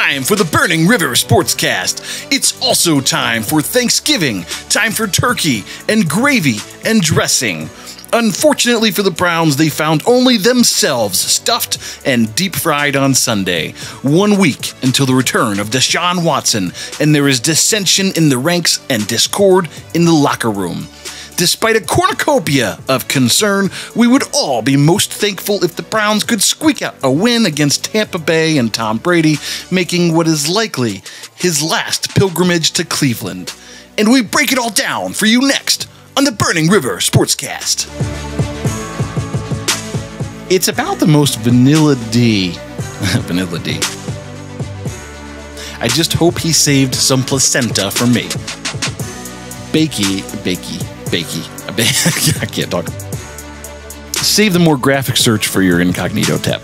time for the Burning River Sportscast. It's also time for Thanksgiving, time for turkey and gravy and dressing. Unfortunately for the Browns, they found only themselves stuffed and deep fried on Sunday. 1 week until the return of Deshaun Watson, and there is dissension in the ranks and discord in the locker room. Despite a cornucopia of concern, we would all be most thankful if the Browns could squeak out a win against Tampa Bay and Tom Brady, making what is likely his last pilgrimage to Cleveland. And we break it all down for you next on the Burning River Sportscast. It's about the most vanilla D. Vanilla D. I just hope he saved some placenta for me. Bakey. I can't talk. Save the more graphic search for your incognito tab.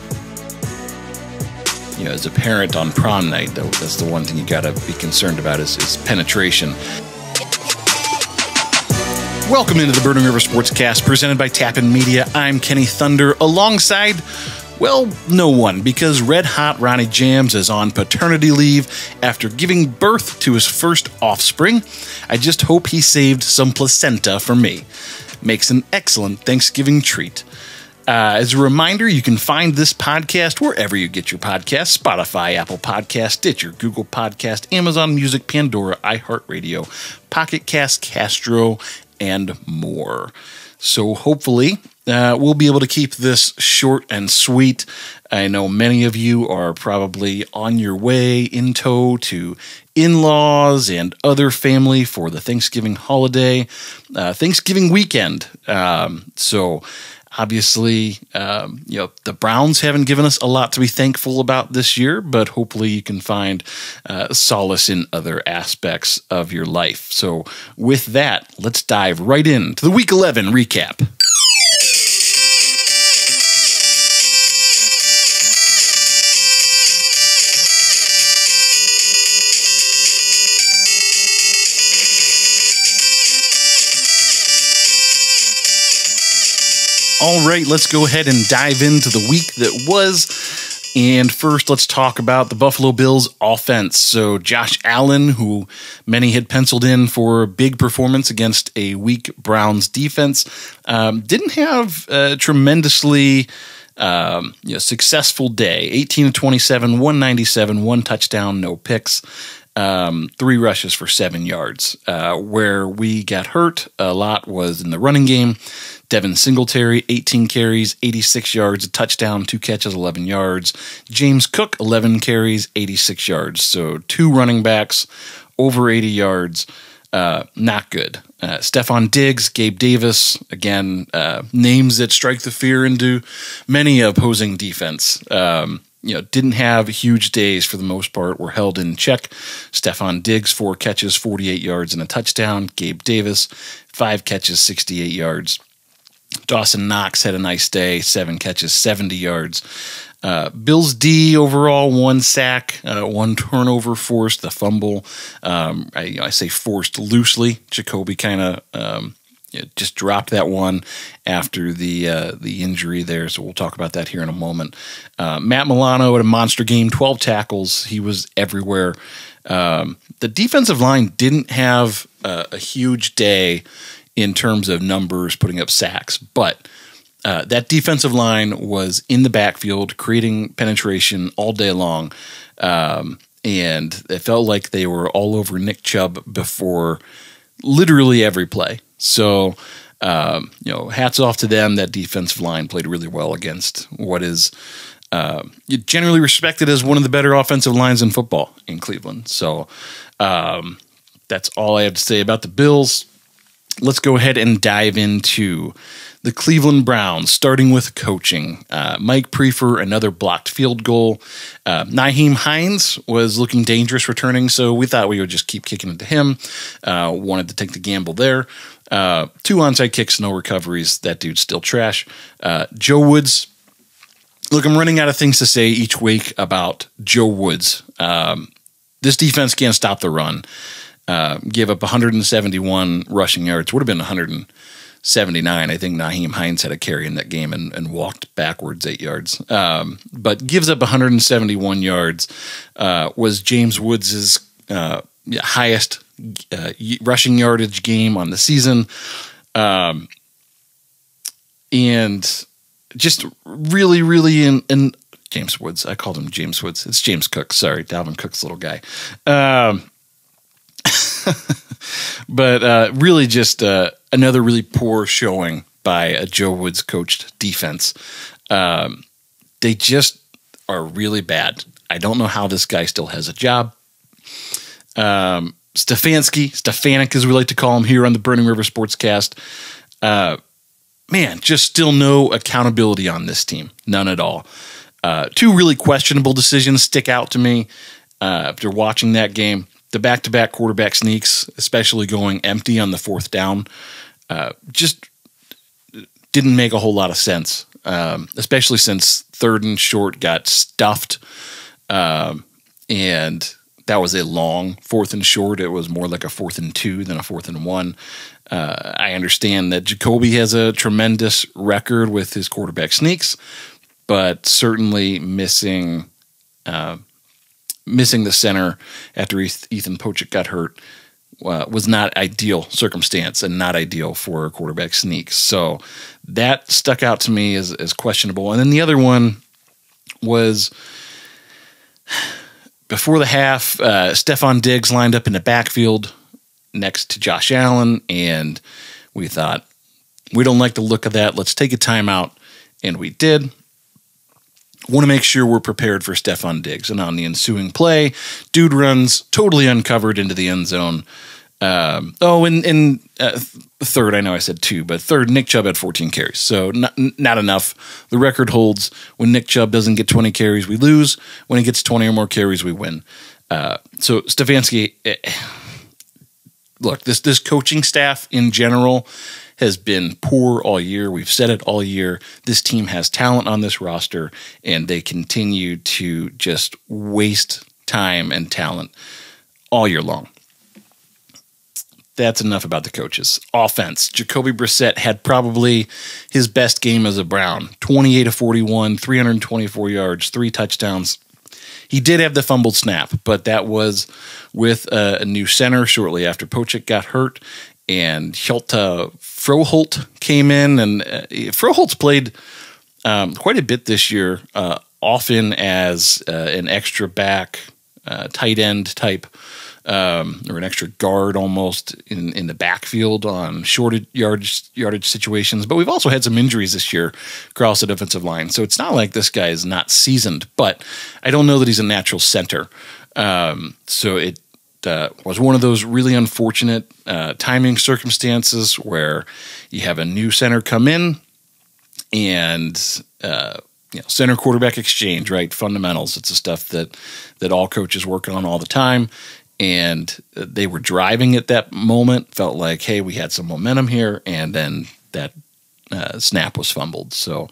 You know, as a parent on prom night, though, that's the one thing you gotta be concerned about is penetration. Welcome into the Burning River Sportscast, presented by Tappan Media. I'm Kenny Thunder, alongside, well, no one, because Red Hot Ronnie Jams is on paternity leave after giving birth to his first offspring. I just hope he saved some placenta for me. Makes an excellent Thanksgiving treat. As a reminder, you can find this podcast wherever you get your podcasts: Spotify, Apple Podcast, Stitcher, Google Podcast, Amazon Music, Pandora, iHeartRadio, Pocket Cast, Castro, and more. So hopefully we'll be able to keep this short and sweet. I know many of you are probably on your way in tow to in-laws and other family for the Thanksgiving holiday, Thanksgiving weekend. So obviously, the Browns haven't given us a lot to be thankful about this year, but hopefully you can find solace in other aspects of your life. So with that, let's dive right into the Week 11 recap. All right, let's go ahead and dive into the week that was. And first, let's talk about the Buffalo Bills offense. So Josh Allen, who many had penciled in for a big performance against a weak Browns defense, didn't have a tremendously successful day. 18 of 27, 197, one touchdown, no picks. 3 rushes for 7 yards. Where we got hurt a lot was in the running game. Devin Singletary, 18 carries, 86 yards, a touchdown, 2 catches, 11 yards. James Cook, 11 carries, 86 yards. So 2 running backs, over 80 yards. Not good. Stephon Diggs, Gabe Davis, again, names that strike the fear into many opposing defense. Didn't have huge days for the most part, were held in check. Stephon Diggs, 4 catches, 48 yards and a touchdown. Gabe Davis, 5 catches, 68 yards. Dawson Knox had a nice day, 7 catches, 70 yards. Bills D overall, 1 sack, 1 turnover forced, the fumble. I say forced loosely. Jacoby kind of just dropped that one after the injury there, so we'll talk about that here in a moment. Matt Milano had a monster game, 12 tackles. He was everywhere. The defensive line didn't have a huge day in terms of numbers, putting up sacks, but that defensive line was in the backfield, creating penetration all day long, and it felt like they were all over Nick Chubb before literally every play. So, hats off to them. That defensive line played really well against what is generally respected as one of the better offensive lines in football in Cleveland. So, that's all I have to say about the Bills. Let's go ahead and dive into the Cleveland Browns, starting with coaching. Mike Prefer, another blocked field goal. Nyheim Hines was looking dangerous returning, so we thought we would just keep kicking it to him. Wanted to take the gamble there. 2 onside kicks, no recoveries. That dude's still trash. Joe Woods. Look, I'm running out of things to say each week about Joe Woods. This defense can't stop the run. Gave up 171 rushing yards. Would have been 79. I think Nyheim Hines had a carry in that game and walked backwards 8 yards. But gives up 171 yards. Was James Woods' highest rushing yardage game on the season. And just really, really in James Woods. I called him James Woods. It's James Cook. Sorry, Dalvin Cook's little guy. But really just another really poor showing by a Joe Woods coached defense. They just are really bad. I don't know how this guy still has a job. Stefanski, as we like to call him here on the Burning River Sportscast. Man, just still no accountability on this team. None at all. Two really questionable decisions stick out to me after watching that game. The back-to-back quarterback sneaks, especially going empty on the fourth down, just didn't make a whole lot of sense, especially since 3rd and short got stuffed, and that was a long 4th and short. It was more like a 4th and 2 than a 4th and 1. I understand that Jacoby has a tremendous record with his quarterback sneaks, but certainly missing the center after Ethan Pochik got hurt was not ideal circumstance and not ideal for a quarterback sneak. So that stuck out to me as questionable. And then the other one was before the half, Stephon Diggs lined up in the backfield next to Josh Allen, and we thought, we don't like the look of that. Let's take a timeout, and we did. Want to make sure we're prepared for Stephon Diggs. And on the ensuing play, dude runs totally uncovered into the end zone. In third, I know I said 2, but third, Nick Chubb had 14 carries. So not enough. The record holds. When Nick Chubb doesn't get 20 carries, we lose. When he gets 20 or more carries, we win. So Stefanski, look, this coaching staff in general has been poor all year. We've said it all year. This team has talent on this roster, and they continue to just waste time and talent all year long. That's enough about the coaches. Offense. Jacoby Brissett had probably his best game as a Brown. 28 of 41, 324 yards, 3 touchdowns. He did have the fumbled snap, but that was with a new center shortly after Pochik got hurt, and Froholt came in, and Froholt's played quite a bit this year, often as an extra back, tight end type, or an extra guard almost in the backfield on short yardage situations. But we've also had some injuries this year across the defensive line, so it's not like this guy is not seasoned, but I don't know that he's a natural center. So it was one of those really unfortunate timing circumstances where you have a new center come in and center quarterback exchange, right? Fundamentals. It's the stuff that all coaches work on all the time. And they were driving at that moment, felt like, hey, we had some momentum here, and then that snap was fumbled. So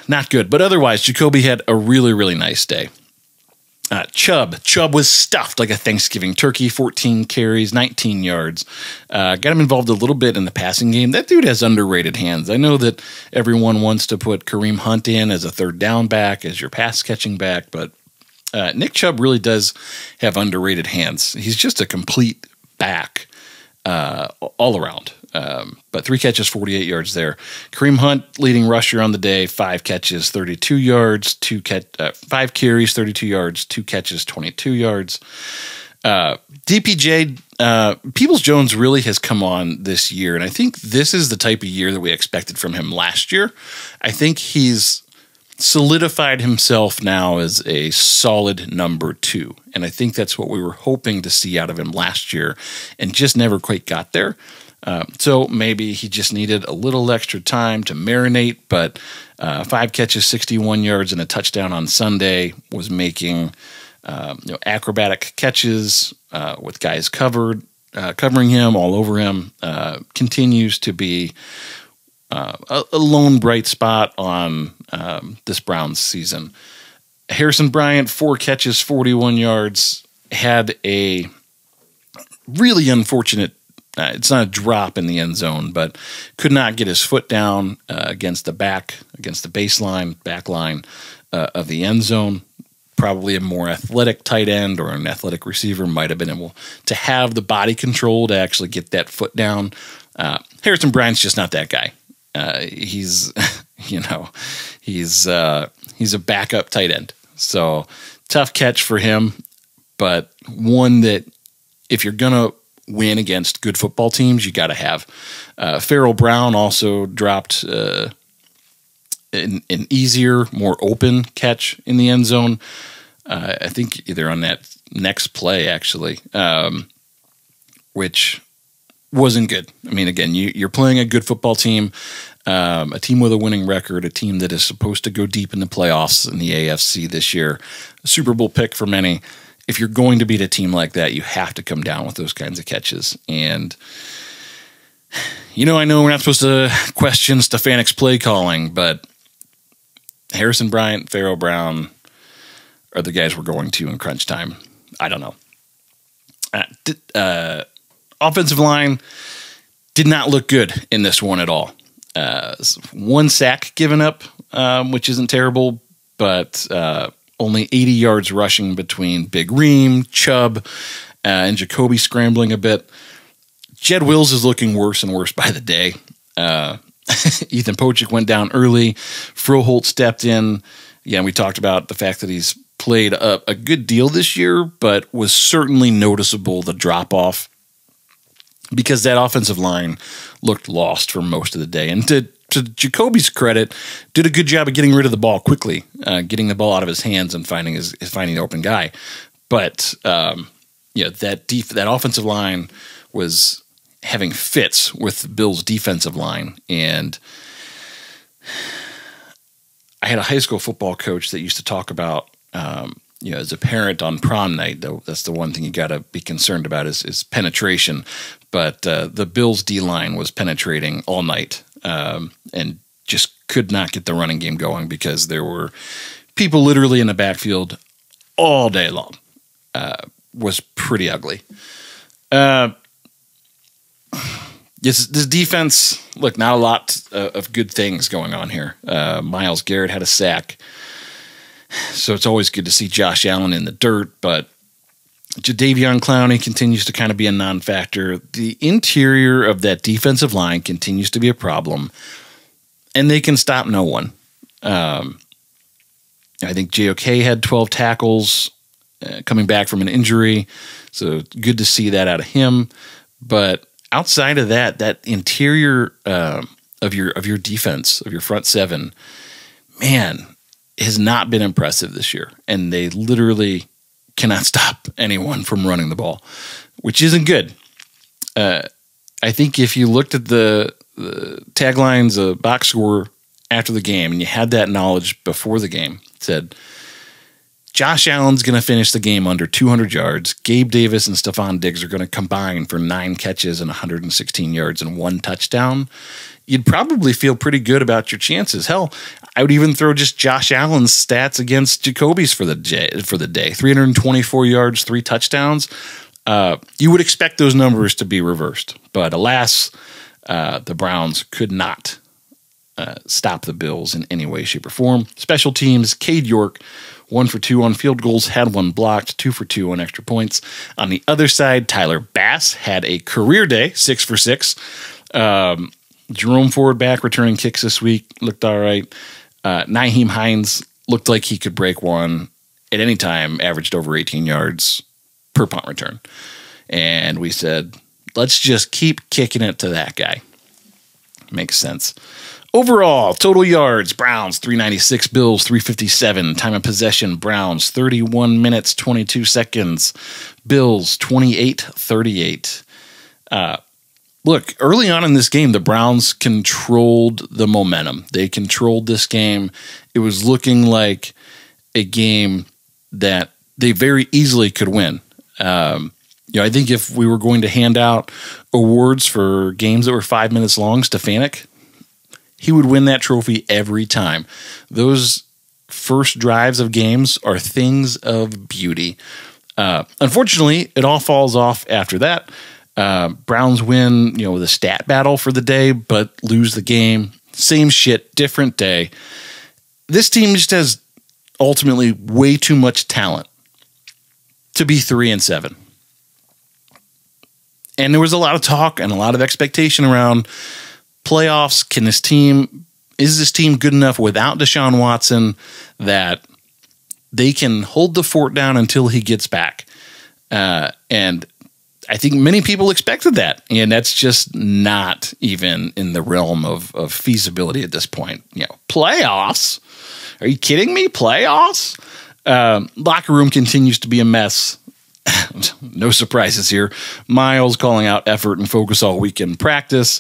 not good. But otherwise, Jacoby had a really, really nice day. Chubb was stuffed like a Thanksgiving turkey, 14 carries, 19 yards. Got him involved a little bit in the passing game. That dude has underrated hands. I know that everyone wants to put Kareem Hunt in as a third down back, as your pass catching back, but Nick Chubb really does have underrated hands. He's just a complete back all around. But 3 catches, 48 yards there. Kareem Hunt, leading rusher on the day, 5 catches, 32 yards, 5 carries, 32 yards, 2 catches, 22 yards. DPJ, Peoples-Jones really has come on this year, and I think this is the type of year that we expected from him last year. I think he's solidified himself now as a solid number 2, and I think that's what we were hoping to see out of him last year and just never quite got there. So maybe he just needed a little extra time to marinate, but 5 catches, 61 yards, and a touchdown on Sunday, was making acrobatic catches with guys covering him, all over him, continues to be a lone bright spot on this Browns season. Harrison Bryant, 4 catches, 41 yards, had a really unfortunate it's not a drop in the end zone, but could not get his foot down against the baseline, back line of the end zone. Probably a more athletic tight end or an athletic receiver might have been able to have the body control to actually get that foot down. Harrison Bryant's just not that guy. He's a backup tight end. So tough catch for him, but one that if you're going to win against good football teams, you got to have. Farrell Brown also dropped an easier, more open catch in the end zone. I think either on that next play, actually, which wasn't good. I mean, again, you're playing a good football team, a team with a winning record, a team that is supposed to go deep in the playoffs in the AFC this year, a Super Bowl pick for many. If you're going to beat a team like that, you have to come down with those kinds of catches. And, I know we're not supposed to question Stefanek's play calling, but Harrison Bryant, Farrell Brown are the guys we're going to in crunch time. I don't know. Offensive line did not look good in this one at all. One sack given up, which isn't terrible, but only 80 yards rushing between Big Ream, Chubb, and Jacoby scrambling a bit. Jed Wills is looking worse and worse by the day. Ethan Pochik went down early. Froholt stepped in. Yeah, we talked about the fact that he's played a good deal this year, but was certainly noticeable the drop-off because that offensive line looked lost for most of the day. And to Jacoby's credit, did a good job of getting rid of the ball quickly, getting the ball out of his hands and finding the open guy. But that offensive line was having fits with the Bills' defensive line. And I had a high school football coach that used to talk about, as a parent on prom night, though, that's the one thing you got to be concerned about is penetration. But the Bills' D-line was penetrating all night and just could not get the running game going because there were people literally in the backfield all day long. Was pretty ugly. This defense, look, not a lot of good things going on here. Myles Garrett had a sack, so it's always good to see Josh Allen in the dirt, but Jadeveon Clowney continues to kind of be a non-factor. The interior of that defensive line continues to be a problem, and they can stop no one. I think JOK had 12 tackles coming back from an injury, so good to see that out of him. But outside of that interior of your defense, of your front seven, man, has not been impressive this year, and they literally cannot stop anyone from running the ball, which isn't good. I think if you looked at the taglines, box score after the game, and you had that knowledge before the game, it said Josh Allen's going to finish the game under 200 yards. Gabe Davis and Stephon Diggs are going to combine for 9 catches and 116 yards and 1 touchdown. You'd probably feel pretty good about your chances. Hell, I would even throw just Josh Allen's stats against Jacoby's for the day. 324 yards, 3 touchdowns. You would expect those numbers to be reversed. But alas, the Browns could not stop the Bills in any way, shape, or form. Special teams, Cade York, 1 for 2 on field goals, had 1 blocked, 2 for 2 on extra points. On the other side, Tyler Bass had a career day, 6 for 6. Jerome Ford back returning kicks this week, looked all right. Nyheim Hines looked like he could break one at any time, averaged over 18 yards per punt return. And we said, let's just keep kicking it to that guy. Makes sense. Overall, total yards, Browns 396, Bills 357. Time of possession, Browns 31 minutes, 22 seconds. Bills 28-38. Look, early on in this game, the Browns controlled the momentum. They controlled this game. It was looking like a game that they very easily could win. I think if we were going to hand out awards for games that were 5 minutes long, Stefanek, he would win that trophy every time. Those first drives of games are things of beauty. Unfortunately, it all falls off after that. Browns win, with a stat battle for the day, but lose the game. Same shit, different day. This team just has ultimately way too much talent to be 3-7. And there was a lot of talk and a lot of expectation around playoffs. Is this team good enough without Deshaun Watson that they can hold the fort down until he gets back? And I think many people expected that, and that's just not even in the realm of feasibility at this point. Playoffs? Are you kidding me? Playoffs? Locker room continues to be a mess. No surprises here. Miles calling out effort and focus all week in practice.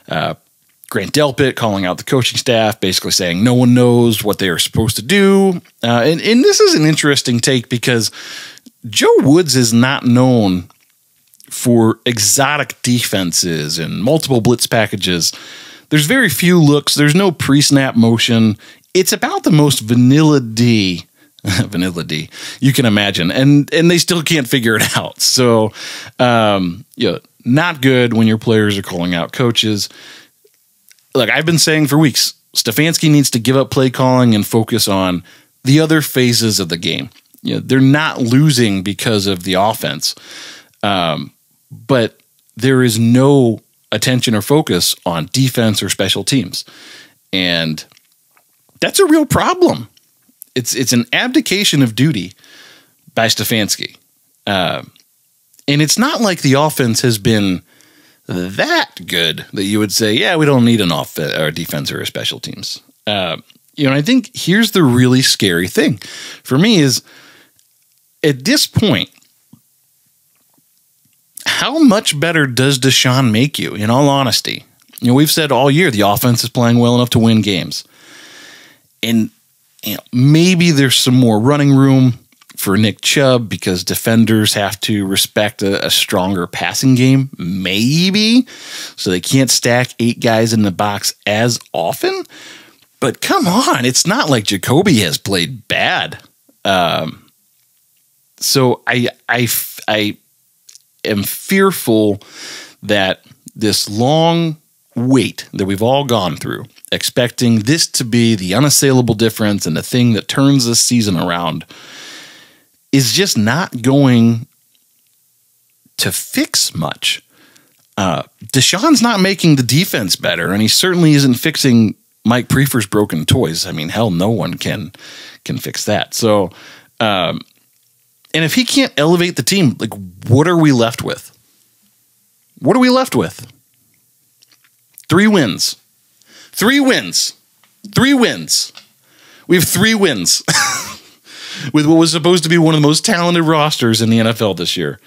Grant Delpit calling out the coaching staff, basically saying no one knows what they are supposed to do. And this is an interesting take because Joe Woods is not known for exotic defenses and multiple blitz packages. There's very few looks. There's no pre-snap motion. It's about the most vanilla D you can imagine, and they still can't figure it out. So, not good when your players are calling out coaches. Look, I've been saying for weeks, Stefanski needs to give up play calling and focus on the other phases of the game. They're not losing because of the offense, but there is no attention or focus on defense or special teams, and that's a real problem. It's an abdication of duty by Stefanski. And it's not like the offense has been that good that you would say, yeah, we don't need an offense or defense or a special teams. And I think here's the really scary thing for me is at this point, how much better does Deshaun make you, in all honesty? We've said all year the offense is playing well enough to win games. And maybe there's some more running room for Nick Chubb because defenders have to respect a stronger passing game, maybe, so they can't stack 8 guys in the box as often. But come on, it's not like Jacoby has played bad. So I am fearful that this long wait that we've all gone through, expecting this to be the unassailable difference and the thing that turns this season around, is just not going to fix much. Deshaun's not making the defense better, and he certainly isn't fixing Mike Prefer's broken toys. I mean, hell, no one can fix that. So, and if he can't elevate the team, like, what are we left with? What are we left with? 3 wins. 3 wins. 3 wins. We have 3 wins with what was supposed to be one of the most talented rosters in the NFL this year.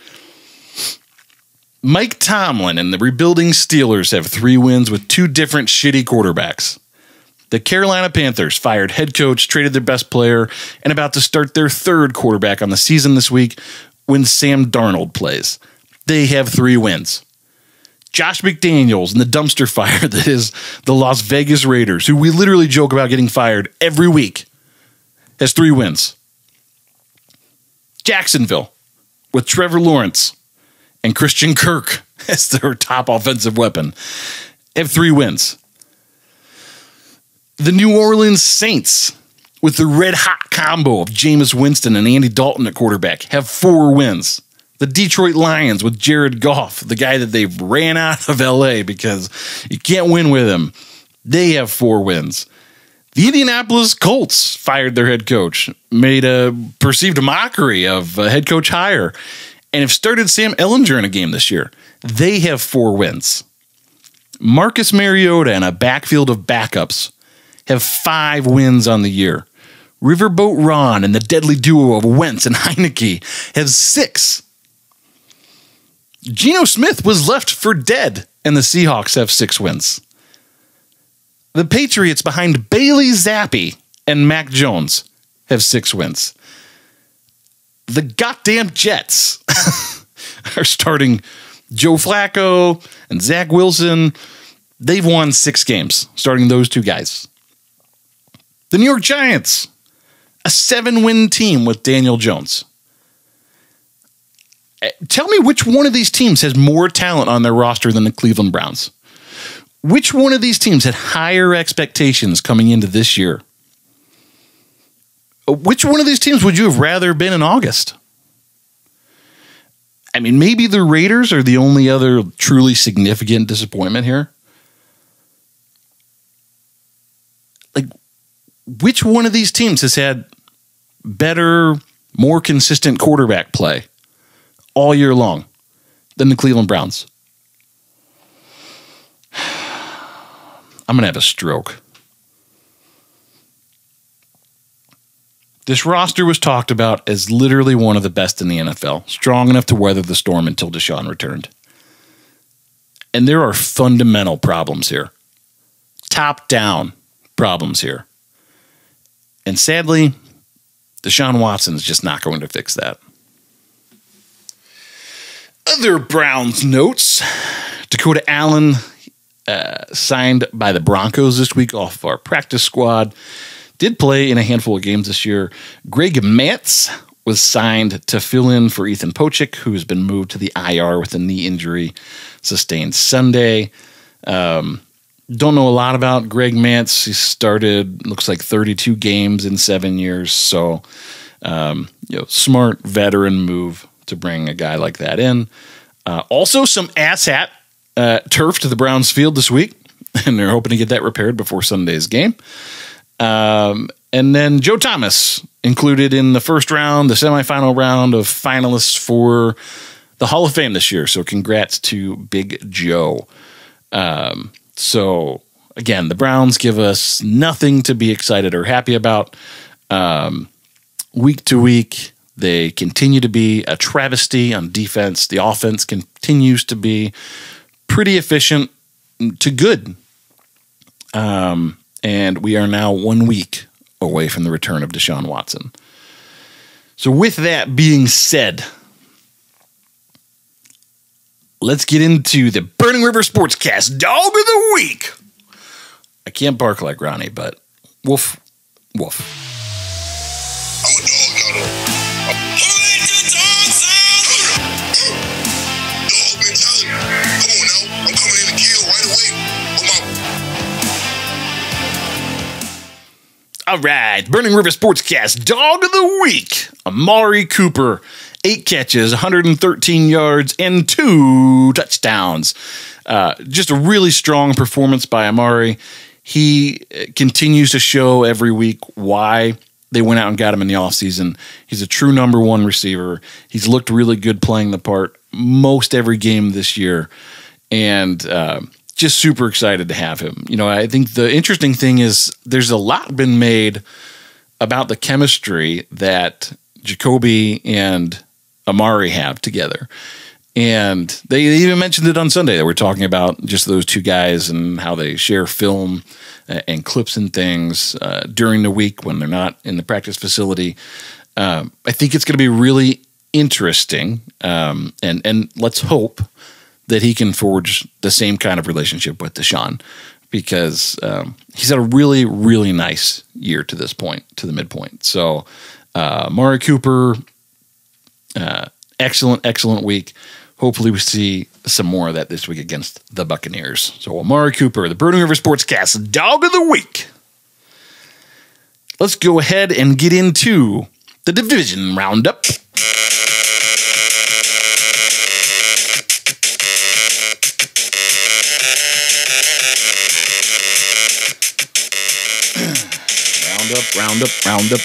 Mike Tomlin and the rebuilding Steelers have 3 wins with 2 different shitty quarterbacks. The Carolina Panthers fired head coach, traded their best player, and about to start their 3rd quarterback on the season this week when Sam Darnold plays. They have 3 wins. Josh McDaniels and the dumpster fire that is the Las Vegas Raiders, who we literally joke about getting fired every week, has 3 wins. Jacksonville, with Trevor Lawrence and Christian Kirk as their top offensive weapon, have 3 wins. The New Orleans Saints, with the red hot combo of Jameis Winston and Andy Dalton at quarterback, have 4 wins. The Detroit Lions with Jared Goff, the guy that they ran out of LA because you can't win with him, they have 4 wins. The Indianapolis Colts fired their head coach, made a perceived mockery of a head coach hire, and have started Sam Ehlinger in a game this year. They have 4 wins. Marcus Mariota and a backfield of backups have 5 wins on the year. Riverboat Ron and the deadly duo of Wentz and Heineke have 6. Geno Smith was left for dead, and the Seahawks have 6 wins. The Patriots behind Bailey Zappi and Mac Jones have 6 wins. The goddamn Jets are starting Joe Flacco and Zach Wilson. They've won 6 games, starting those 2 guys. The New York Giants, a 7-win team with Daniel Jones. Tell me which one of these teams has more talent on their roster than the Cleveland Browns? Which one of these teams had higher expectations coming into this year? Which one of these teams would you have rather been in August? I mean, maybe the Raiders are the only other truly significant disappointment here. Like, which one of these teams has had better, more consistent quarterback play all year long than the Cleveland Browns? I'm going to have a stroke. This roster was talked about as literally one of the best in the NFL, strong enough to weather the storm until Deshaun returned. And there are fundamental problems here. Top-down problems here. And sadly, Deshaun Watson is just not going to fix that. Other Browns notes. Dakota Allen signed by the Broncos this week off of our practice squad. Did play in a handful of games this year. Greg Mantz was signed to fill in for Ethan Pochik, who has been moved to the IR with a knee injury sustained Sunday. Don't know a lot about Greg Mantz. He started, looks like 32 games in 7 years. So, smart veteran move to bring a guy like that in. Also, some asshat turf to the Browns field this week, and they're hoping to get that repaired before Sunday's game. And then Joe Thomas included in the first round, the semifinal round of finalists for the Hall of Fame this year. So congrats to Big Joe. So again, the Browns give us nothing to be excited or happy about. Week to week, they continue to be a travesty on defense. The offense continues to be pretty efficient to good. And we are now 1 week away from the return of Deshaun Watson. So with that being said, let's get into the Burning River Sportscast Dog of the Week. I can't bark like Ronnie, but woof, woof. I'm a dog, y'all. Who let the dogs out? Dog mentality. Come on now. I'm coming in to kill right away with my... All right, Burning River Sportscast Dog of the Week. Amari Cooper, 8 catches, 113 yards, and 2 touchdowns. Just a really strong performance by Amari. He continues to show every week why they went out and got him in the offseason. He's a true number 1 receiver. He's looked really good playing the part most every game this year. And just super excited to have him. You know, I think the interesting thing is there's a lot been made about the chemistry that Jacoby and Amari have together. And they even mentioned it on Sunday. They were talking about just those two guys and how they share film and clips and things during the week when they're not in the practice facility. I think it's going to be really interesting. And let's hope that he can forge the same kind of relationship with Deshaun, because he's had a really, really nice year to this point, to the midpoint. So Amari Cooper, excellent week. Hopefully we see some more of that this week against the Buccaneers. So Amari Cooper, the Burning River Sportscast Dog of the Week. Let's go ahead and get into the division roundup. Round up.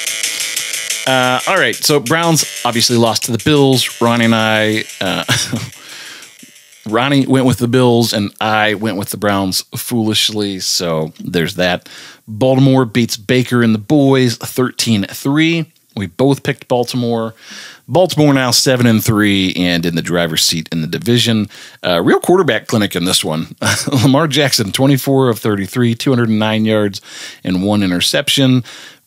All right, so Browns obviously lost to the Bills. Ronnie and I, Ronnie went with the Bills, and I went with the Browns foolishly, so there's that. Baltimore beats Baker and the boys 13-3. We both picked Baltimore. Baltimore now 7-3 and in the driver's seat in the division. Real quarterback clinic in this one. Lamar Jackson, 24 of 33, 209 yards and 1 interception.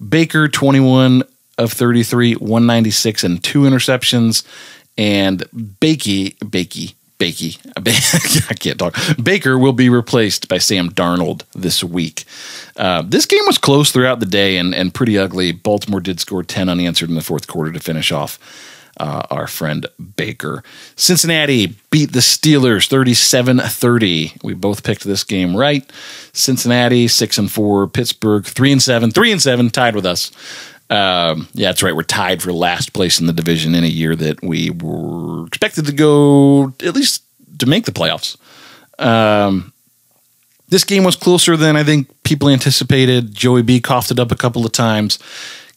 Baker, 21 of 33, 196 and 2 interceptions. And Bakey, I can't talk. Baker will be replaced by Sam Darnold this week. This game was close throughout the day and pretty ugly. Baltimore did score 10 unanswered in the fourth quarter to finish off our friend Baker. Cincinnati beat the Steelers 37-30. We both picked this game right. Cincinnati 6-4, Pittsburgh 3-7, 3-7, tied with us. Yeah, that's right. We're tied for last place in the division in a year that we were expected to go at least to make the playoffs. This game was closer than I think people anticipated. Joey B coughed it up a couple of times.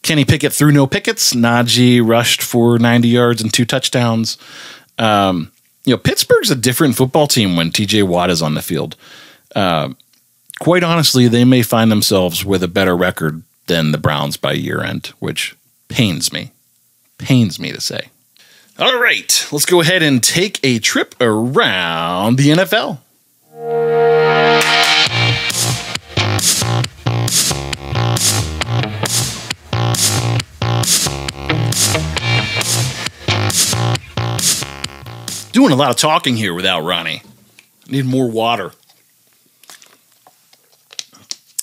Kenny Pickett threw no pickets. Najee rushed for 90 yards and 2 touchdowns. Pittsburgh's a different football team when TJ Watt is on the field. Quite honestly, they may find themselves with a better record than the Browns by year end, which pains me. Pains me to say. All right, let's go ahead and take a trip around the NFL. Doing a lot of talking here without Ronnie. I need more water.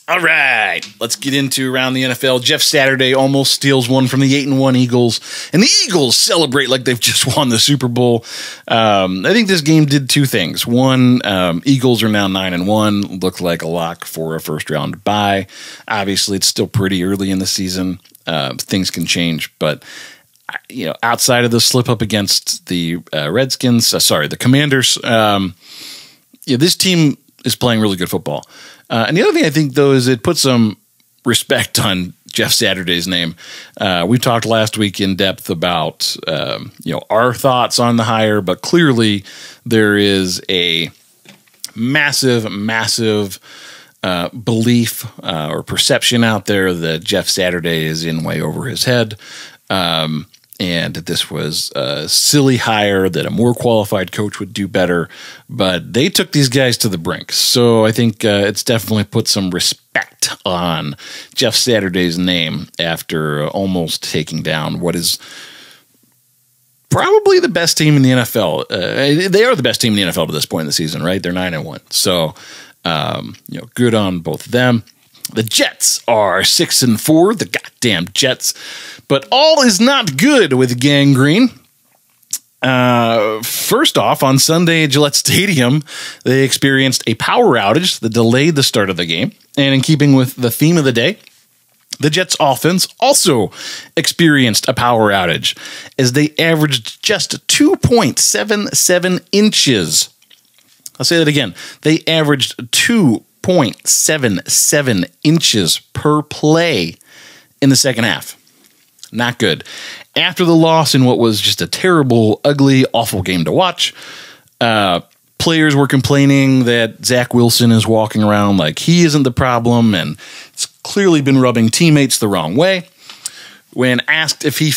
All right, let's get into around the NFL. Jeff Saturday almost steals one from the 8-1 Eagles, and the Eagles celebrate like they've just won the Super Bowl. I think this game did 2 things. One, Eagles are now 9-1, look like a lock for a first-round bye. Obviously, it's still pretty early in the season. Things can change, but outside of the slip up against the the Commanders, this team is playing really good football. And the other thing I think, though, is it puts some respect on Jeff Saturday's name. We talked last week in depth about our thoughts on the hire, but clearly there is a massive belief or perception out there that Jeff Saturday is in way over his head. And that this was a silly hire, that a more qualified coach would do better. But they took these guys to the brink. So I think it's definitely put some respect on Jeff Saturday's name after almost taking down what is probably the best team in the NFL. They are the best team in the NFL to this point in the season, right? They're 9-1. So, good on both of them. The Jets are 6-4, the goddamn Jets. But all is not good with Gang Green. First off, on Sunday at Gillette Stadium, they experienced a power outage that delayed the start of the game. And in keeping with the theme of the day, the Jets offense also experienced a power outage as they averaged just 2.77 inches. I'll say that again. They averaged 2.77 inches per play in the second half. Not good. After the loss in what was just a terrible, ugly, awful game to watch, players were complaining that Zach Wilson is walking around like he isn't the problem, and it's clearly been rubbing teammates the wrong way. When asked if he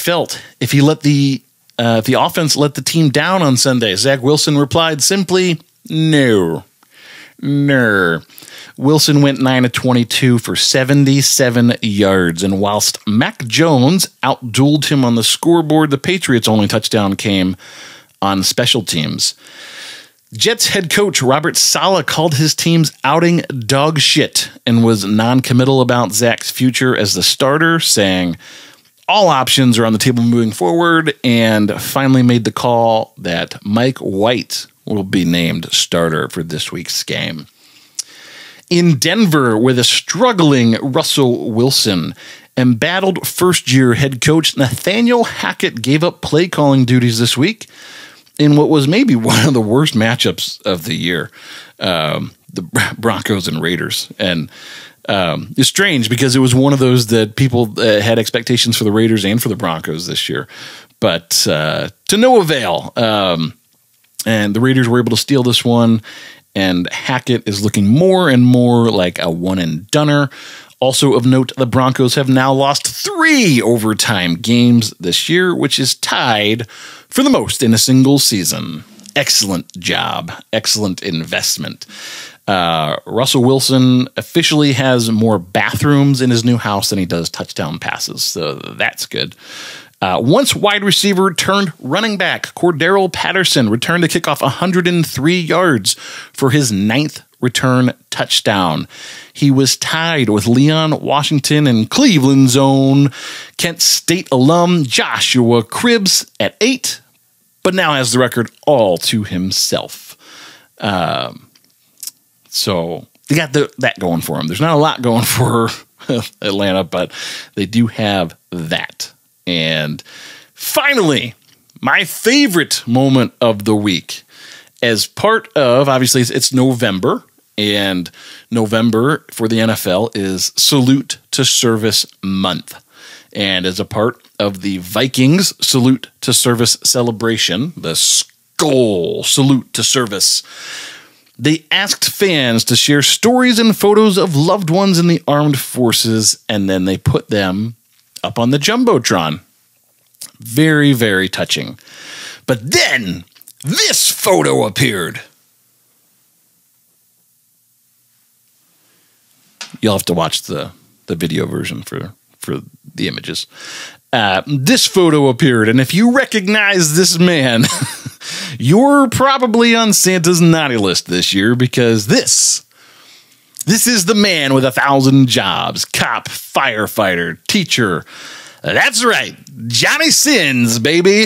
let the offense let the team down on Sunday, Zach Wilson replied simply, no. Wilson went 9-22 for 77 yards, and whilst Mac Jones outdueled him on the scoreboard, the Patriots' only touchdown came on special teams. Jets head coach Robert Saleh called his team's outing dog shit and was non-committal about Zach's future as the starter, saying all options are on the table moving forward, and finally made the call that Mike White will be named starter for this week's game. In Denver, with a struggling Russell Wilson, embattled first-year head coach Nathaniel Hackett gave up play-calling duties this week in what was maybe one of the worst matchups of the year, the Broncos and Raiders. And it's strange because it was one of those that people had expectations for the Raiders and for the Broncos this year, but to no avail. And the Raiders were able to steal this one, and Hackett is looking more and more like a one-and-doner. Also of note, the Broncos have now lost 3 overtime games this year, which is tied for the most in a single season. Excellent job. Excellent investment. Russell Wilson officially has more bathrooms in his new house than he does touchdown passes, so that's good. Once wide receiver turned running back, Cordero Patterson returned to kick off 103 yards for his 9th return touchdown. He was tied with Leon Washington and Cleveland's own Kent State alum Joshua Cribbs at 8, but now has the record all to himself. So they got that going for him. There's not a lot going for Atlanta, but they do have that. And finally, my favorite moment of the week, as part of, obviously, it's November, and November for the NFL is Salute to Service Month. And as a part of the Vikings Salute to Service celebration, the Skull Salute to Service, they asked fans to share stories and photos of loved ones in the armed forces, and then they put them up on the Jumbotron. Very, very touching. But then this photo appeared. You'll have to watch the video version for the images. This photo appeared, and if you recognize this man, you're probably on Santa's naughty list this year, because this is the man with 1,000 jobs. Cop, firefighter, teacher. That's right, Johnny Sins, baby.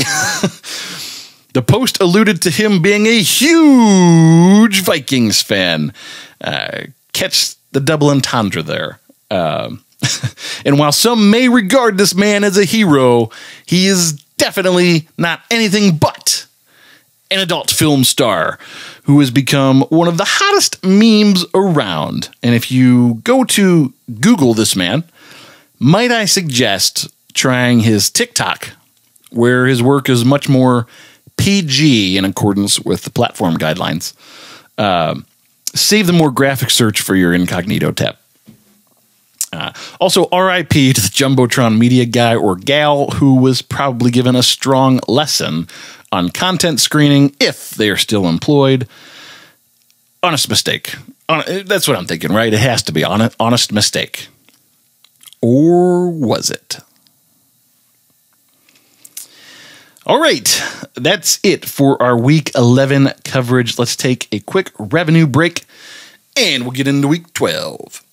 The post alluded to him being a huge Vikings fan. Catch the double entendre there. And while some may regard this man as a hero, he is definitely not anything but an adult film star who has become one of the hottest memes around. And if you go to Google this man, might I suggest trying his TikTok, where his work is much more PG in accordance with the platform guidelines. Save the more graphic search for your incognito tab. Also, RIP to the Jumbotron media guy or gal who was probably given a strong lesson on content screening if they are still employed. Honest mistake. That's what I'm thinking, right? It has to be honest mistake. Or was it? All right, that's it for our Week 11 coverage. Let's take a quick revenue break, and we'll get into Week 12.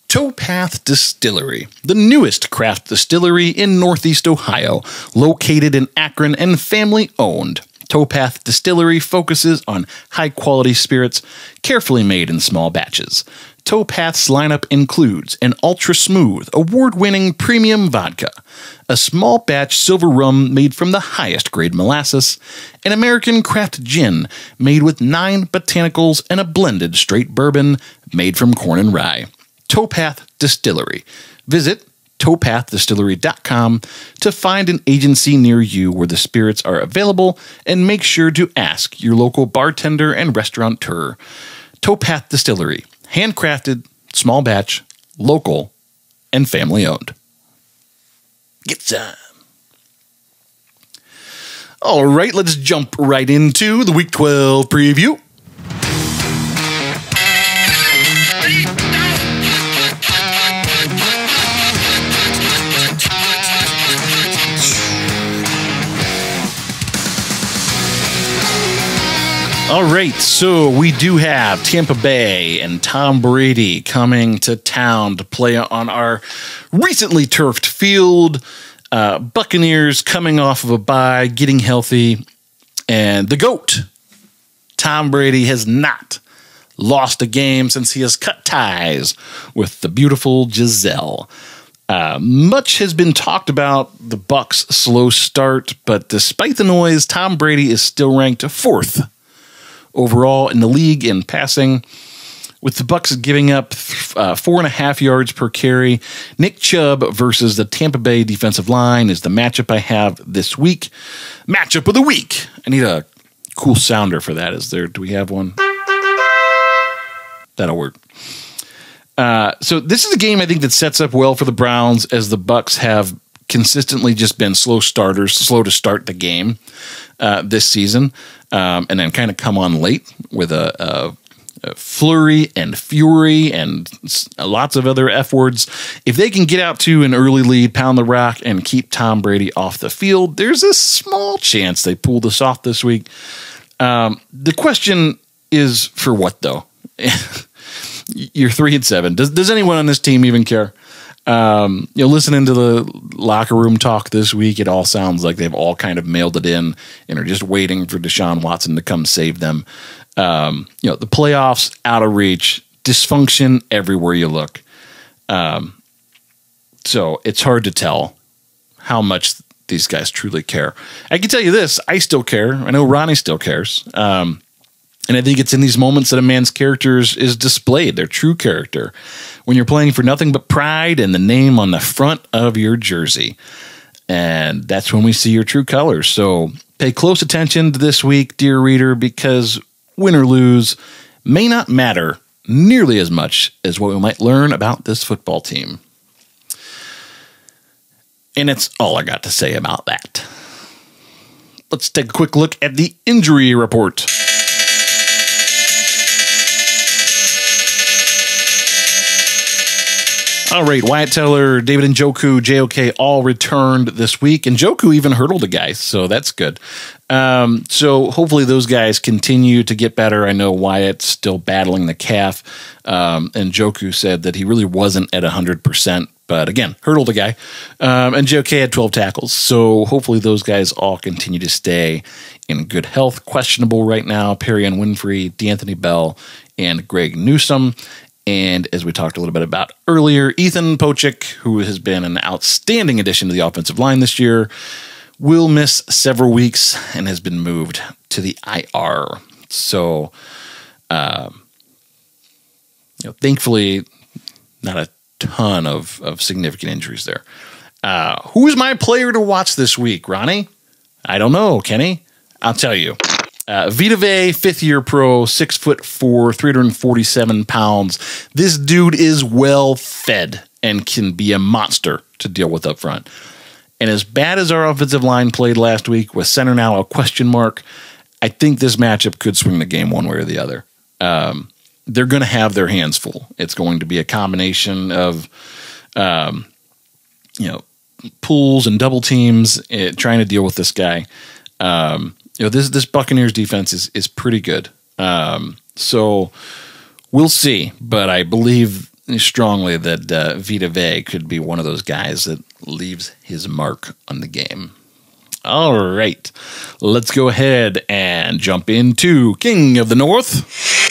Towpath Distillery, the newest craft distillery in Northeast Ohio, located in Akron and family-owned. Towpath Distillery focuses on high-quality spirits, carefully made in small batches. Towpath's lineup includes an ultra-smooth, award-winning premium vodka, a small batch silver rum made from the highest-grade molasses, an American craft gin made with 9 botanicals, and a blended straight bourbon made from corn and rye. Towpath Distillery. Visit towpathdistillery.com to find an agency near you where the spirits are available, and make sure to ask your local bartender and restaurateur. Towpath Distillery. Handcrafted, small batch, local, and family owned. Get some. All right, let's jump right into the Week 12 preview. All right, so we do have Tampa Bay and Tom Brady coming to town to play on our recently turfed field. Buccaneers coming off of a bye, getting healthy. And the GOAT, Tom Brady, has not lost a game since he has cut ties with the beautiful Giselle. Much has been talked about the Bucs' slow start, but despite the noise, Tom Brady is still ranked 4th overall in the league in passing, with the Bucs giving up 4.5 yards per carry. Nick Chubb versus the Tampa Bay defensive line is the matchup I have this week. Matchup of the week. I need a cool sounder for that. Do we have one? That'll work. So this is a game I think that sets up well for the Browns, as the Bucs have consistently just been slow to start the game this season, and then kind of come on late with a flurry and fury and lots of other F words. If they can get out to an early lead, pound the rock, and keep Tom Brady off the field, there's a small chance they pull this off this week. The question is for what, though? You're 3-7. Does anyone on this team even care? Listening to the locker room talk this week, it all sounds like they've all kind of mailed it in and are just waiting for Deshaun Watson to come save them. The playoffs out of reach, dysfunction everywhere you look. So it's hard to tell how much these guys truly care. I can tell you this, I still care. I know Ronnie still cares. And I think it's in these moments that a man's character is displayed, their true character, when you're playing for nothing but pride and the name on the front of your jersey. And that's when we see your true colors. So pay close attention to this week, dear reader, because win or lose may not matter nearly as much as what we might learn about this football team. And it's all I got to say about that. Let's take a quick look at the injury report. All right, Wyatt Teller, David Njoku, JOK all returned this week, and Njoku even hurdled a guy, so that's good. So hopefully those guys continue to get better. I know Wyatt's still battling the calf, and Njoku said that he really wasn't at 100%, but again, hurdled a guy. And JOK had 12 tackles, so hopefully those guys all continue to stay in good health. Questionable right now, Perrion Winfrey, D'Anthony Bell, and Greg Newsome. And as we talked a little bit about earlier, Ethan Pochik, who has been an outstanding addition to the offensive line this year, will miss several weeks and has been moved to the IR. So, thankfully, not a ton of significant injuries there. Who's my player to watch this week, Ronnie? I don't know, Kenny. I'll tell you. Vita Vea, fifth-year pro, 6'4", 347 pounds. This dude is well fed and can be a monster to deal with up front. And as bad as our offensive line played last week with center now a question mark, I think this matchup could swing the game one way or the other. They're going to have their hands full. It's going to be a combination of, pulls and double teams trying to deal with this guy. This Buccaneers defense is pretty good. So we'll see. But I believe strongly that Vita Vea could be one of those guys that leaves his mark on the game. All right. Let's go ahead and jump into King of the North.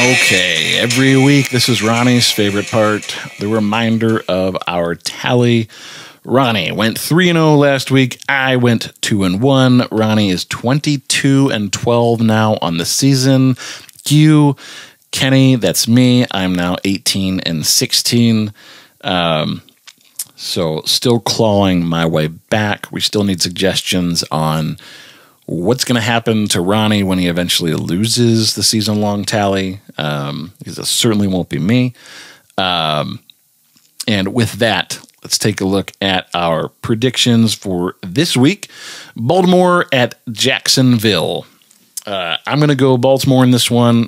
Okay, every week, this is Ronnie's favorite part, the reminder of our tally. Ronnie went 3-0 last week. I went 2-1. Ronnie is 22-12 now on the season. Kenny, that's me. I'm now 18-16. So still clawing my way back. We still need suggestions on what's going to happen to Ronnie when he eventually loses the season-long tally, because it certainly won't be me. And with that, let's take a look at our predictions for this week. Baltimore at Jacksonville. I'm going to go Baltimore in this one.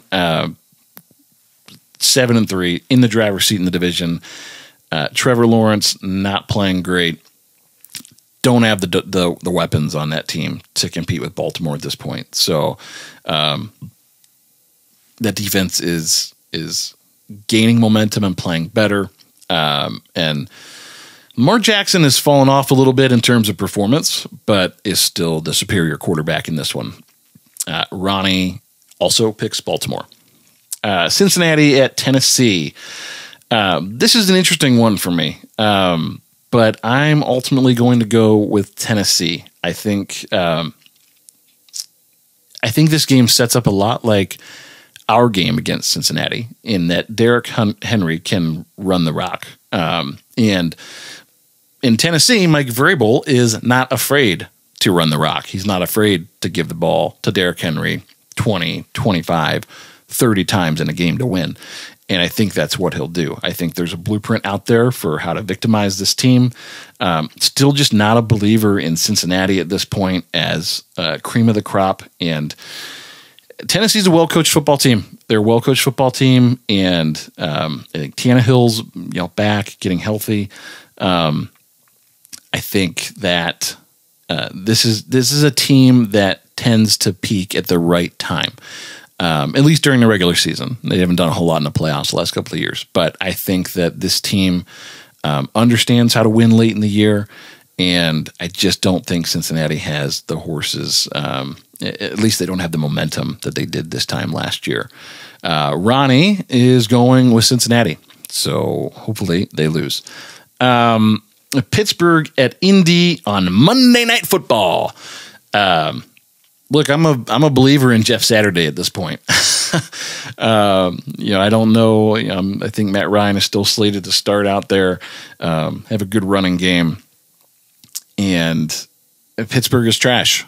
7-3 in the driver's seat in the division. Trevor Lawrence not playing great. Don't have the weapons on that team to compete with Baltimore at this point. So that defense is gaining momentum and playing better. And Lamar Jackson has fallen off a little bit in terms of performance, but is still the superior quarterback in this one. Ronnie also picks Baltimore. Cincinnati at Tennessee. This is an interesting one for me. But I'm ultimately going to go with Tennessee. I think this game sets up a lot like our game against Cincinnati in that Derrick Henry can run the rock. And in Tennessee, Mike Vrabel is not afraid to run the rock. He's not afraid to give the ball to Derrick Henry 20, 25, 30 times in a game to win. And I think that's what he'll do. I think there's a blueprint out there for how to victimize this team. Still just not a believer in Cincinnati at this point as cream of the crop. And Tennessee's a well-coached football team. They're a well-coached football team. And I think Tannehill's back, getting healthy. I think that this is a team that tends to peak at the right time. At least during the regular season. They haven't done a whole lot in the playoffs the last couple of years. But I think that this team understands how to win late in the year, and I just don't think Cincinnati has the horses. At least they don't have the momentum that they did this time last year. Ronnie is going with Cincinnati, so hopefully they lose. Pittsburgh at Indy on Monday Night Football. Look, I'm a believer in Jeff Saturday at this point. I don't know. I think Matt Ryan is still slated to start out there, have a good running game, and Pittsburgh is trash.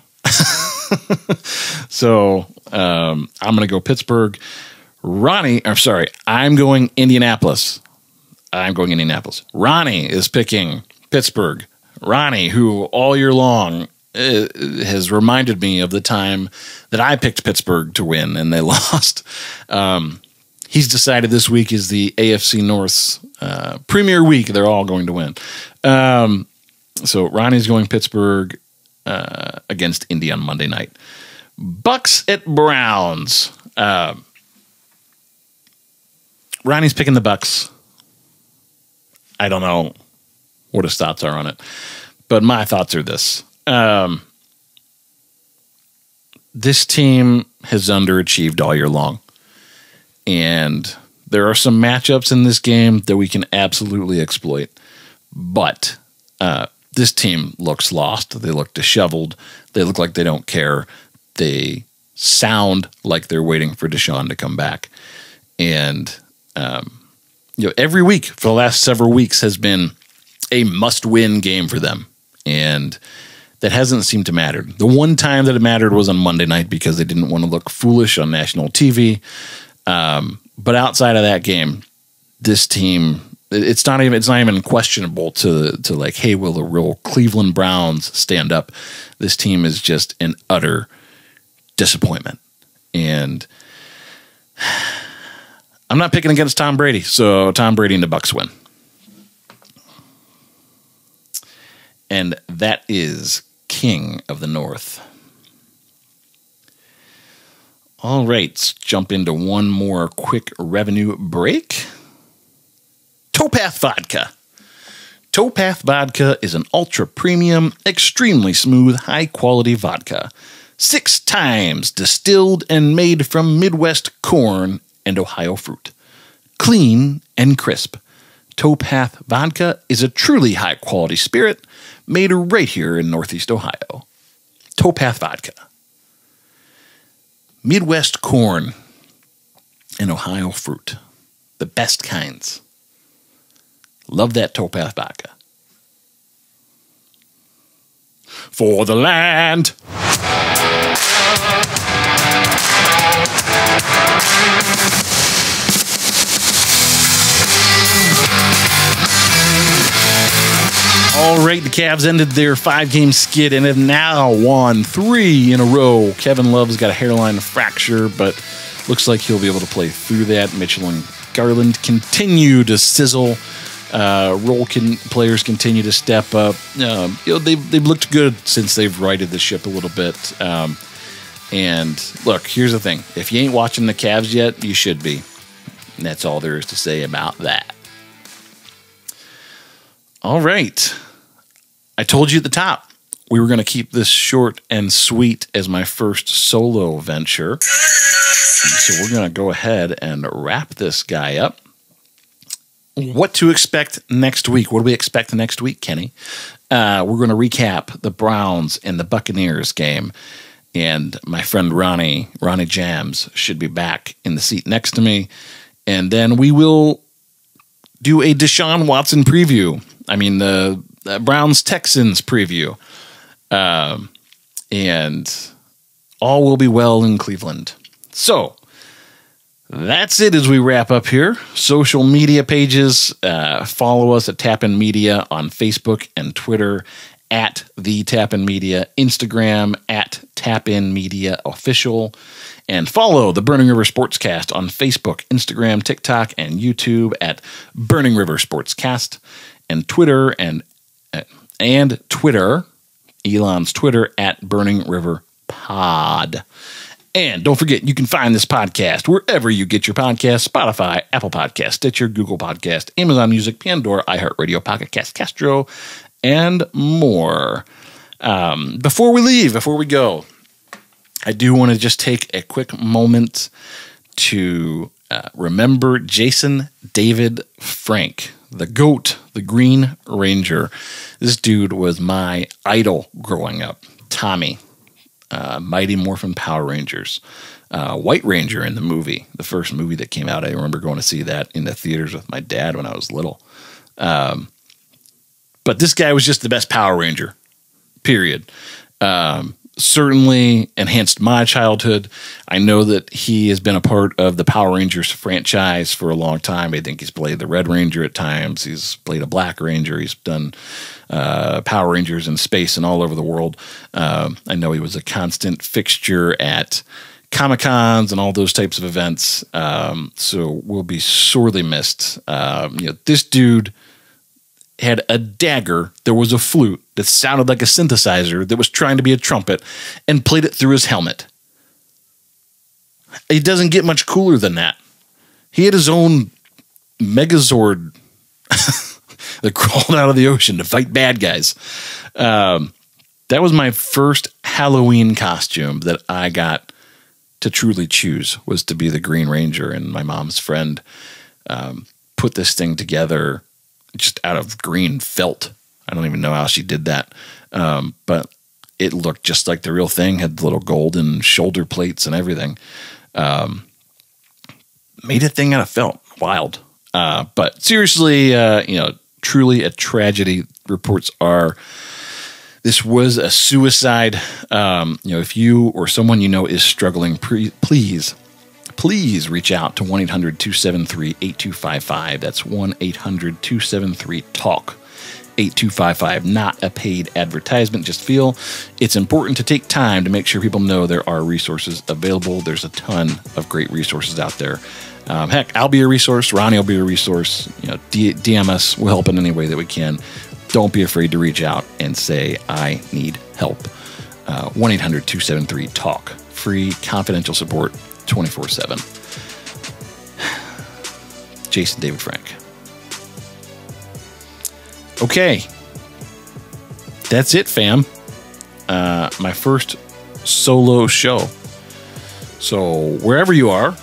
So I'm going to go Pittsburgh. I'm going Indianapolis. Ronnie is picking Pittsburgh. Ronnie, who all year long has reminded me of the time that I picked Pittsburgh to win and they lost. He's decided this week is the AFC North's premier week. They're all going to win. So Ronnie's going Pittsburgh against Indy on Monday night. Bucks at Browns. Ronnie's picking the Bucks. I don't know what his thoughts are on it, but my thoughts are this. This team has underachieved all year long, and there are some matchups in this game that we can absolutely exploit, but this team looks lost. They look disheveled. They look like they don't care. They sound like they're waiting for Deshaun to come back. And every week for the last several weeks has been a must-win game for them, and that hasn't seemed to matter. The one time that it mattered was on Monday night because they didn't want to look foolish on national TV. But outside of that game, this team, it's not even questionable to like, hey, will the real Cleveland Browns stand up? This team is just an utter disappointment. And I'm not picking against Tom Brady, so Tom Brady and the Bucks win. And that is King of the North. All right, let's jump into one more quick revenue break. Towpath Vodka. Towpath Vodka is an ultra-premium, extremely smooth, high-quality vodka. 6 times distilled and made from Midwest corn and Ohio fruit. Clean and crisp. Towpath Vodka is a truly high-quality spirit made right here in Northeast Ohio. Towpath Vodka. Midwest corn and Ohio fruit. The best kinds. Love that Towpath Vodka. For the land. All right, the Cavs ended their 5-game skid and have now won 3 in a row. Kevin Love's got a hairline fracture, but looks like he'll be able to play through that. Mitchell and Garland continue to sizzle. Players continue to step up. They've looked good since they've righted the ship a little bit. And look, here's the thing. If you ain't watching the Cavs yet, you should be. And that's all there is to say about that. All right. I told you at the top we were going to keep this short and sweet as my first solo venture. So we're going to go ahead and wrap this guy up. What to expect next week? What do we expect next week, Kenny? We're going to recap the Browns and the Buccaneers game. And my friend Ronnie Jams should be back in the seat next to me. And then we will do a Deshaun Watson preview. I mean, the Browns-Texans preview. And all will be well in Cleveland. So, That's it as we wrap up here. Social media pages. Follow us at Tapin Media on Facebook and Twitter at The Tapin Media, Instagram at Tapin Media Official, and follow the Burning River Sportscast on Facebook, Instagram, TikTok, and YouTube at Burning River Sportscast, and Twitter and Twitter, Elon's Twitter at Burning River Pod. And don't forget, you can find this podcast wherever you get your podcasts: Spotify, Apple Podcasts, Stitcher, Google Podcast, Amazon Music, Pandora, iHeartRadio, Pocket Cast, Castro, and more. Before we go, I do want to just take a quick moment to remember Jason David Frank, the GOAT, the Green Ranger. This dude was my idol growing up. Tommy. Mighty Morphin Power Rangers, White Ranger in the movie, the first movie that came out. I remember going to see that in the theaters with my dad when I was little. But this guy was just the best Power Ranger, period. Certainly enhanced my childhood. I know that he has been a part of the Power Rangers franchise for a long time. I think he's played the Red Ranger at times. He's played a Black Ranger. He's done Power Rangers in space and all over the world. I know he was a constant fixture at Comic-Cons and all those types of events. So will be sorely missed. This dude had a dagger. There was a flute that sounded like a synthesizer that was trying to be a trumpet, and played it through his helmet. It doesn't get much cooler than that. He had his own Megazord that crawled out of the ocean to fight bad guys. That was my first Halloween costume that I got to truly choose, was to be the Green Ranger. And my mom's friend put this thing together just out of green felt. I don't even know how she did that. But it looked just like the real thing, had little golden shoulder plates and everything. Made a thing out of felt. Wild. But seriously, truly a tragedy. Reports are this was a suicide. If you or someone you know is struggling, please reach out to 1-800-273-8255. That's 1-800-273-TALK. 8255, not a paid advertisement. Just feel it's important to take time to make sure people know there are resources available. There's a ton of great resources out there. Heck, I'll be a resource. Ronnie will be a resource. DM us. We'll help in any way that we can. Don't be afraid to reach out and say, I need help. 1-800-273-TALK. Free, confidential support, 24/7. Jason David Frank. Okay, that's it, fam. My first solo show. So wherever you are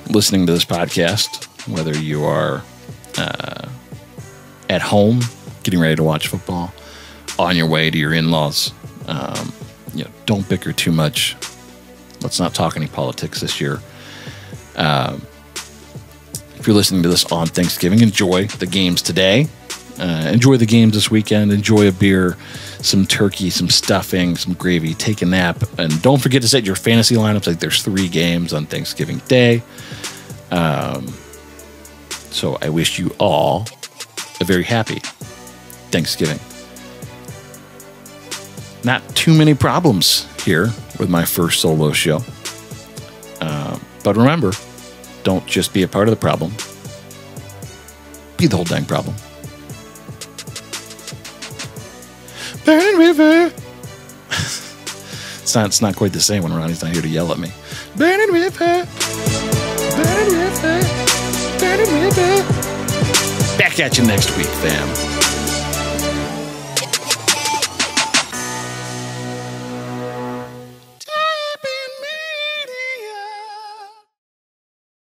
listening to this podcast, whether you are at home getting ready to watch football, on your way to your in-laws, don't bicker too much. Let's not talk any politics this year. If you're listening to this on Thanksgiving, enjoy the games today. Enjoy the games this weekend. Enjoy a beer, some turkey, some stuffing, some gravy. Take a nap. And don't forget to set your fantasy lineups. Like there's 3 games on Thanksgiving Day. So I wish you all a very happy Thanksgiving. Not too many problems here with my first solo show. But remember, don't just be a part of the problem. Be the whole dang problem. Burning River. It's not quite the same when Ronnie's not here to yell at me. Burning River. Burning River. Burning River. Back at you next week, fam.